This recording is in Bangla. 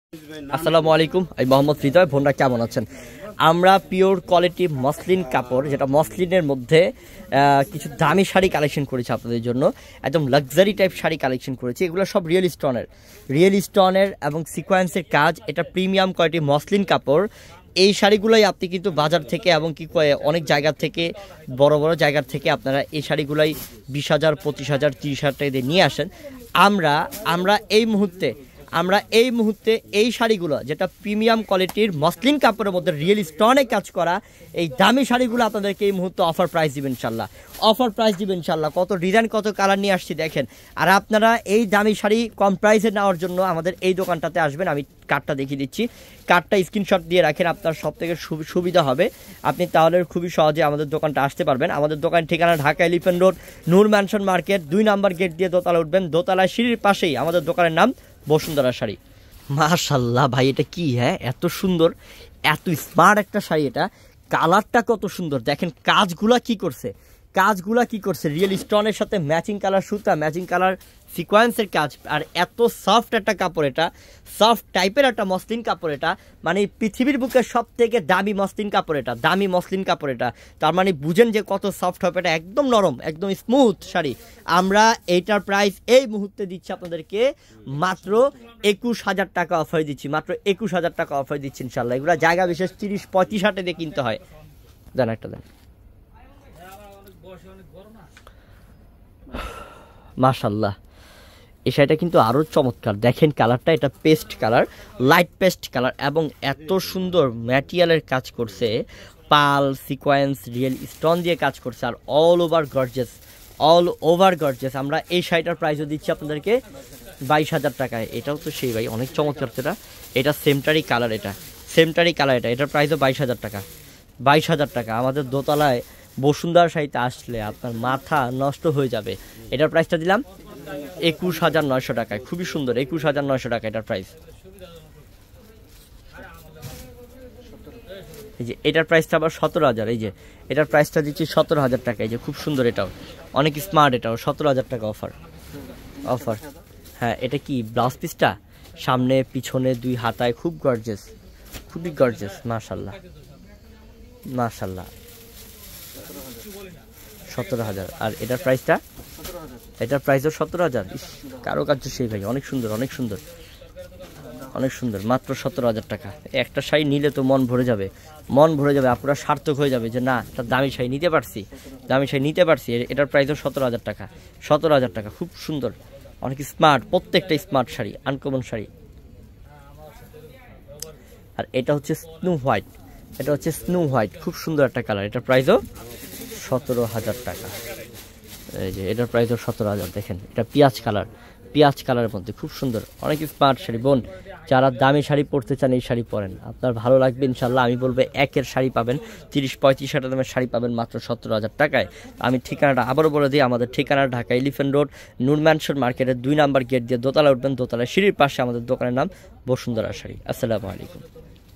আসসালামু আলাইকুম, আমি মোহাম্মদ হৃদয়। বোনরা কেমন আছেন? আমরা পিওর কোয়ালিটি মসলিন কাপড়, যেটা মসলিনের মধ্যে কিছু দামি শাড়ি কালেকশন করেছি আপনাদের জন্য। একদম লাক্সারি টাইপ শাড়ি কালেকশন করেছি। এগুলো সব রিয়েল স্টোনের এবং সিকোয়েন্সের কাজ। এটা প্রিমিয়াম কোয়ালিটি মসলিন কাপড়। এই শাড়িগুলোই আপনি কিন্তু বাজার থেকে এবং কি অনেক জায়গা থেকে, বড় বড় জায়গার থেকে আপনারা এই শাড়িগুলাই 20,000, 25,000, 30,000 টাকা দিয়ে নিয়ে আসেন। আমরা এই মুহূর্তে এই শাড়িগুলো, যেটা প্রিমিয়াম কোয়ালিটির মসলিন কাপড়ের মধ্যে রিয়েল স্টোনে কাজ করা, এই দামি শাড়িগুলো আপনাদেরকে এই মুহূর্তে অফার প্রাইস দিবেন ইনশাল্লাহ। কত ডিজাইন, কত কালার নিয়ে আসছি দেখেন। আর আপনারা এই দামি শাড়ি কম প্রাইসে নেওয়ার জন্য আমাদের এই দোকানটাতে আসবেন। আমি কার্ডটা দেখিয়ে দিচ্ছি, কার্ডটা স্ক্রিনশট দিয়ে রাখেন, আপনার সব থেকে সুবিধা হবে। আপনি তাহলে খুবই সহজে আমাদের দোকানটা আসতে পারবেন। আমাদের দোকান ঠিকানা ঢাকা এলিফ্যান্ট রোড, নূর ম্যানশন মার্কেট, 2 নম্বর গেট দিয়ে দোতলা উঠবেন। দোতলায় সিঁড়ির পাশেই আমাদের দোকানের নাম বসুন্ধরা শাড়ি। মাশাল্লাহ ভাই, এটা কি? হ্যাঁ, এত সুন্দর, এত স্মার্ট একটা শাড়ি। এটা কালারটা কত সুন্দর দেখেন। কাজগুলা কি করছে রিয়েল স্টোনের সাথে ম্যাচিং কালার সুতা, ম্যাচিং কালার সিকোয়েন্সের কাজ। আর এত সফট একটা কাপড়, এটা সফট টাইপের একটা মসলিন কাপড়। এটা মানে পৃথিবীর বুকে সব থেকে দামি মসলিন কাপড় এটা। তার মানে বুঝেন যে কত সফট হবে। এটা একদম নরম, একদম স্মুথ শাড়ি। আমরা এইটার প্রাইস এই মুহূর্তে দিচ্ছি আপনাদেরকে মাত্র 21,000 টাকা অফার দিচ্ছি। মাত্র 21,000 টাকা অফার দিচ্ছি ইনশাল্লাহ। এগুলো জায়গা বিশেষ 30-35 হাটে দিয়ে কিনতে হয়। দেন একটা দেন। মাশাল্লাহ, এই শাড়িটা কিন্তু আরও চমৎকার। দেখেন কালারটা, এটা paste colour, light paste colour, এবং এত সুন্দর ম্যাটেরিয়ালের কাজ করছে। পাল, সিকোয়েন্স, রিয়েল স্টোন দিয়ে কাজ করছে। আর অল ওভার গর্জেস। আমরা এই শাড়িটার প্রাইসও দিচ্ছি আপনাদেরকে 22,000 টাকায়। এটাও তো সেই ভাই, অনেক চমৎকার। এটা সেমটারই কালার, এটার প্রাইসও 22,000 টাকা। আমাদের দোতলায় বসুন্ধরা শাড়িতে আসলে আপনার মাথা নষ্ট হয়ে যাবে। এটার প্রাইসটা দিলাম 21,900 টাকায়। খুবই সুন্দর, 21,900 টাকা এটার প্রাইস। এই যে এটার প্রাইসটা আবার 17,000। এই যে এটার প্রাইসটা দিচ্ছি 17,000 টাকা। এই যে খুব সুন্দর, এটাও অনেক স্মার্ট। এটাও 17,000 টাকা অফার। হ্যাঁ, এটা কি ব্লাউজ পিসটা? সামনে পিছনে 2 হাতায়, খুবই গর্জেস। মাশাল্লাহ 17,000। আর এটার প্রাইসও 17,000। কারো কাজ সেই ভাই, অনেক সুন্দর। মাত্র 17,000 টাকা। একটা শাড়ি নিলে তো মন ভরে যাবে। আপনারা সার্থক হয়ে যাবে যে না, একটা দামি শাড়ি নিতে পারছি। এটার প্রাইসও 17,000 টাকা। খুব সুন্দর, অনেক স্মার্ট, প্রত্যেকটা স্মার্ট শাড়ি, আনকমন শাড়ি। আর এটা হচ্ছে স্নো হোয়াইট, খুব সুন্দর একটা কালার। এটার প্রাইসও 17,000 টাকা। এই যে এটার প্রাইসও 17,000। দেখেন, এটা পেঁয়াজ কালারের মধ্যে খুব সুন্দর, অনেক স্মার্ট শাড়ি। বোন, যারা দামি শাড়ি পরতে চান এই শাড়ি পরেন, আপনার ভালো লাগবে ইনশাল্লাহ। আমি বলবো একের শাড়ি পাবেন, 30-35 হাজার দামের শাড়ি পাবেন মাত্র 17,000 টাকায়। আমি ঠিকানাটা আবারও বলে দিই, আমাদের ঠিকানা ঢাকা এলিফ্যান্ট রোড, নূর ম্যানশন মার্কেটের 2 নম্বর গেট দিয়ে দোতলা উঠবেন। দোতলায় সিঁড়ির পাশে আমাদের দোকানের নাম বসুন্ধরা শাড়ি। আসসালামু আলাইকুম।